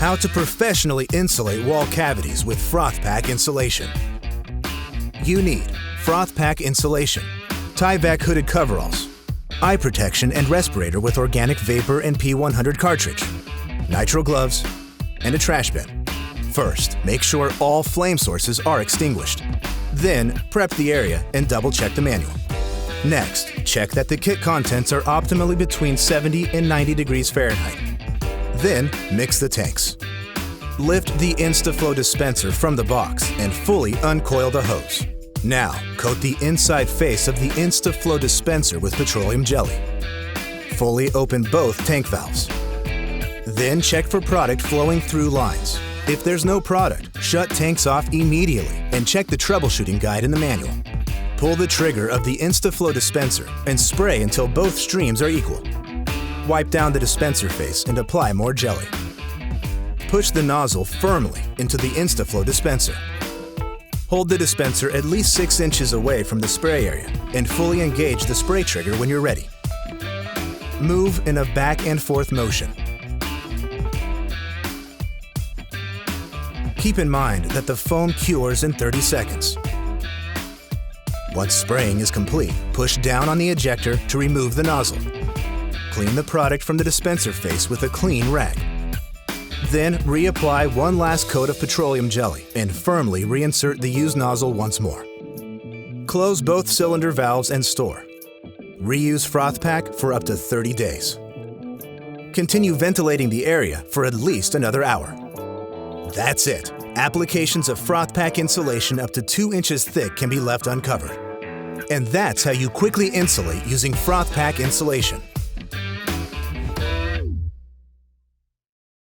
How to professionally insulate wall cavities with Froth-Pak Insulation. You need Froth-Pak Insulation, tie-back hooded coveralls, eye protection and respirator with organic vapor and P100 cartridge, nitro gloves, and a trash bin. First, make sure all flame sources are extinguished. Then, prep the area and double-check the manual. Next, check that the kit contents are optimally between 70 and 90 degrees Fahrenheit. Then, mix the tanks. Lift the InstaFlow dispenser from the box and fully uncoil the hose. Now, coat the inside face of the InstaFlow dispenser with petroleum jelly. Fully open both tank valves. Then check for product flowing through lines. If there's no product, shut tanks off immediately and check the troubleshooting guide in the manual. Pull the trigger of the InstaFlow dispenser and spray until both streams are equal. Wipe down the dispenser face and apply more jelly. Push the nozzle firmly into the InstaFlow dispenser. Hold the dispenser at least 6 inches away from the spray area and fully engage the spray trigger when you're ready. Move in a back and forth motion. Keep in mind that the foam cures in 30 seconds. Once spraying is complete, push down on the ejector to remove the nozzle. Clean the product from the dispenser face with a clean rag. Then reapply one last coat of petroleum jelly and firmly reinsert the used nozzle once more. Close both cylinder valves and store. Reuse Froth-Pak for up to 30 days. Continue ventilating the area for at least another hour. That's it. Applications of Froth-Pak insulation up to 2 inches thick can be left uncovered. And that's how you quickly insulate using Froth-Pak insulation.